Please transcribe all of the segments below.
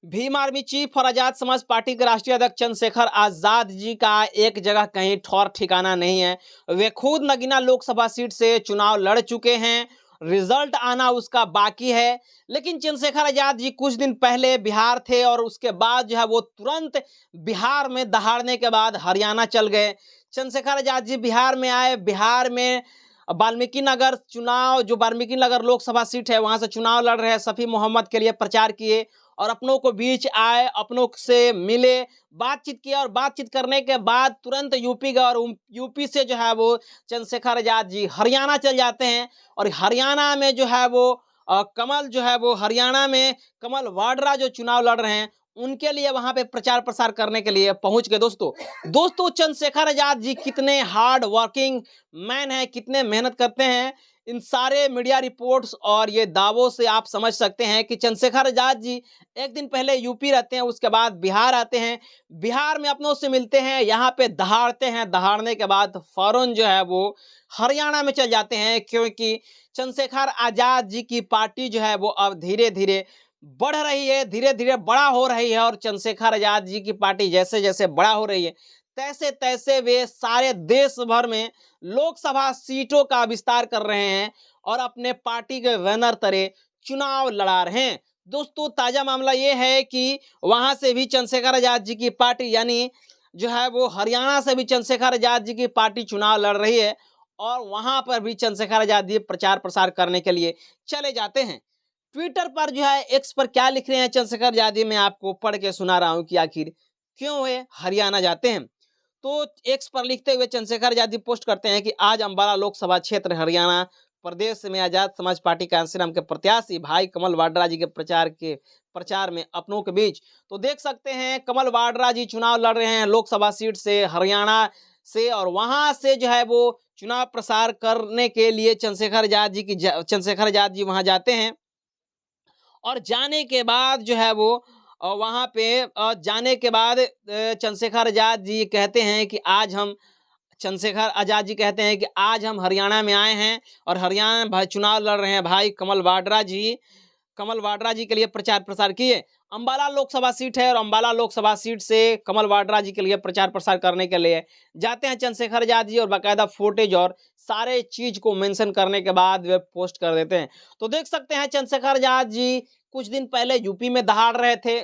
Bhim army chief और Azad Samaj party के राष्ट्रीय अध्यक्ष चंद्रशेखर आजाद जी का एक जगह कहीं ठौर ठिकाना नहीं है। वे खुद नगीना लोकसभा सीट से चुनाव लड़ चुके हैं, रिजल्ट आना उसका बाकी है। लेकिन चंद्रशेखर आजाद जी कुछ दिन पहले बिहार थे और उसके बाद जो है वो तुरंत बिहार में दहाड़ने के बाद हरियाणा चल गए। चंद्रशेखर आजाद जी बिहार में आए, बिहार में वाल्मीकि नगर चुनाव, जो वाल्मीकि नगर लोकसभा सीट है वहां से चुनाव लड़ रहे शफी मोहम्मद के लिए प्रचार किए और अपनों को बीच आए, अपनों से मिले, बातचीत किया और बातचीत करने के बाद तुरंत यूपी गए और यूपी से जो है वो चंद्रशेखर आजाद जी हरियाणा चल जाते हैं। और हरियाणा में जो है वो कमल जो है वो हरियाणा में कमल वाड्रा जो चुनाव लड़ रहे हैं उनके लिए वहां पे प्रचार प्रसार करने के लिए पहुंच गए। दोस्तों चंद्रशेखर आजाद जी कितने हार्ड वर्किंग मैन है, कितने मेहनत करते हैं, इन सारे मीडिया रिपोर्ट्स और ये दावों से आप समझ सकते हैं कि चंद्रशेखर आजाद जी एक दिन पहले यूपी रहते हैं, उसके बाद बिहार आते हैं, बिहार में अपनों से मिलते हैं, यहाँ पे दहाड़ते हैं, दहाड़ने के बाद फौरन जो है वो हरियाणा में चल जाते हैं, क्योंकि चंद्रशेखर आजाद जी की पार्टी जो है वो अब धीरे धीरे बढ़ रही है, धीरे धीरे बड़ा हो रही है। और चंद्रशेखर आजाद जी की पार्टी जैसे जैसे बड़ा हो रही है तैसे तैसे वे सारे देश भर में लोकसभा सीटों का विस्तार कर रहे हैं और अपने पार्टी के बैनर तले चुनाव लड़ा रहे हैं। दोस्तों ताजा मामला ये है कि वहां से भी चंद्रशेखर आजाद जी की पार्टी यानी जो है वो हरियाणा से भी चंद्रशेखर आजाद जी की पार्टी चुनाव लड़ रही है और वहां पर भी चंद्रशेखर आजाद जी प्रचार प्रसार करने के लिए चले जाते हैं। ट्विटर पर जो है एक्स पर क्या लिख रहे हैं चंद्रशेखर आजाद जी, मैं आपको पढ़ के सुना रहा हूं कि आखिर क्यों वे हरियाणा जाते हैं। तो एक्स पर लिखते हुए चंद्रशेखर आजाद जी पोस्ट करते हैं कि आज अंबाला लोकसभा क्षेत्र हरियाणा प्रदेश में आजाद समाज पार्टी कांसीराम के प्रत्याशी भाई कमल वाड्रा जी के प्रचार में अपनों के बीच। तो देख सकते हैं कमल वाड्रा जी चुनाव लड़ रहे हैं लोकसभा सीट से हरियाणा से और वहां से जो है वो चुनाव प्रसार करने के लिए चंद्रशेखर आजाद जी वहां जाते हैं। और जाने के बाद जो है वो वहां पे जाने के बाद चंद्रशेखर आजाद जी कहते हैं कि चंद्रशेखर आजाद जी कहते हैं कि आज हम हरियाणा में आए हैं और हरियाणा में चुनाव लड़ रहे हैं भाई कमल वाड्रा जी के लिए प्रचार प्रसार किए। अंबाला लोकसभा सीट है और अंबाला लोकसभा सीट से कमल वाड्रा जी के लिए प्रचार प्रसार करने के लिए जाते हैं चंद्रशेखर आजाद जी और बाकायदा फुटेज और सारे चीज को मेंशन करने के बाद वे पोस्ट कर देते हैं। तो देख सकते हैं चंद्रशेखर आजाद जी कुछ दिन पहले यूपी में दहाड़ रहे थे,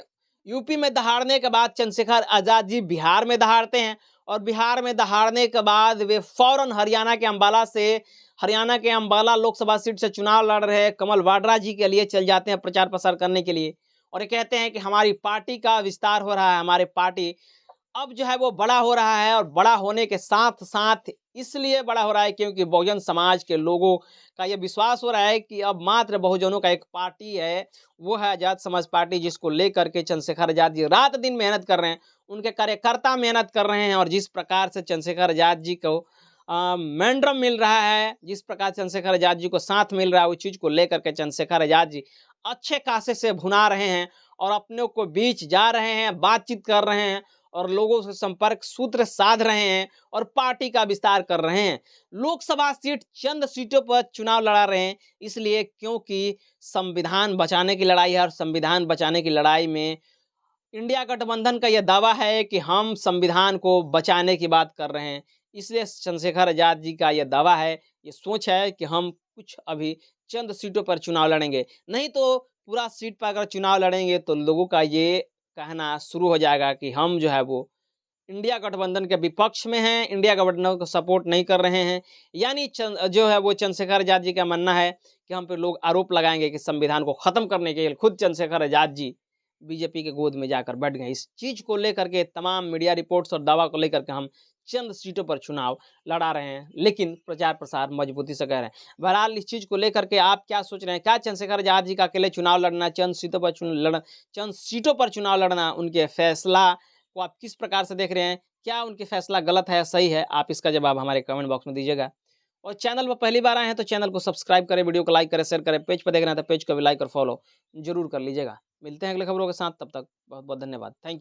यूपी में दहाड़ने के बाद चंद्रशेखर आजाद जी बिहार में दहाड़ते हैं और बिहार में दहाड़ने के बाद वे फौरन हरियाणा के अंबाला लोकसभा सीट से चुनाव लड़ रहे कमल वाड्रा जी के लिए चल जाते हैं प्रचार प्रसार करने के लिए। और ये कहते हैं कि हमारी पार्टी का विस्तार हो रहा है, हमारी पार्टी अब जो है वो बड़ा हो रहा है और बड़ा होने के साथ साथ इसलिए बड़ा हो रहा है क्योंकि बहुजन समाज के लोगों का ये विश्वास हो रहा है कि अब मात्र बहुजनों का एक पार्टी है, वो है आजाद समाज पार्टी, जिसको लेकर के चंद्रशेखर आजाद जी रात दिन मेहनत कर रहे हैं, उनके कार्यकर्ता मेहनत कर रहे हैं। और जिस प्रकार से चंद्रशेखर आजाद जी को मेंडरम मिल रहा है, जिस प्रकार चंद्रशेखर आजाद जी को साथ मिल रहा है, उस चीज को लेकर के चंद्रशेखर आजाद जी अच्छे खासे से भुना रहे हैं और अपने को बीच जा रहे हैं, बातचीत कर रहे हैं और लोगों से संपर्क सूत्र साध रहे हैं और पार्टी का विस्तार कर रहे हैं। लोकसभा सीट चंद सीटों पर चुनाव लड़ा रहे हैं इसलिए क्योंकि संविधान बचाने की लड़ाई है और संविधान बचाने की लड़ाई में इंडिया गठबंधन का यह दावा है कि हम संविधान को बचाने की बात कर रहे हैं। इसलिए चंद्रशेखर आजाद जी का यह दावा है, ये सोच है कि हम कुछ अभी चंद सीटों पर चुनाव लड़ेंगे, नहीं तो पूरा सीट पर अगर चुनाव लड़ेंगे तो लोगों का ये कहना शुरू हो जाएगा कि हम जो है वो इंडिया गठबंधन के विपक्ष में हैं, इंडिया गठबंधन को सपोर्ट नहीं कर रहे हैं। यानी जो है वो चंद्रशेखर आजाद जी का मानना है कि हम पे लोग आरोप लगाएंगे कि संविधान को खत्म करने के लिए खुद चंद्रशेखर आजाद जी बीजेपी के गोद में जाकर बैठ गए। इस चीज को लेकर के तमाम मीडिया रिपोर्ट्स और दावा को लेकर के हम चंद सीटों पर चुनाव लड़ा रहे हैं, लेकिन प्रचार प्रसार मजबूती से कर रहे हैं। बहरहाल इस चीज को लेकर के आप क्या सोच रहे हैं? क्या चंद्रशेखर आजाद जी का अकेले चुनाव लड़ना, चंद सीटों पर चुनाव लड़ना, उनके फैसला को आप किस प्रकार से देख रहे हैं? क्या उनके फैसला गलत है, सही है? आप इसका जवाब हमारे कमेंट बॉक्स में दीजिएगा। और चैनल पर पहली बार आए हैं तो चैनल को सब्सक्राइब करें, वीडियो को लाइक करें, शेयर करें। पेज पर देख रहे हैं तो पेज को भी लाइक और फॉलो जरूर कर लीजिएगा। मिलते हैं अगले खबरों के साथ, तब तक बहुत बहुत धन्यवाद। Thank you.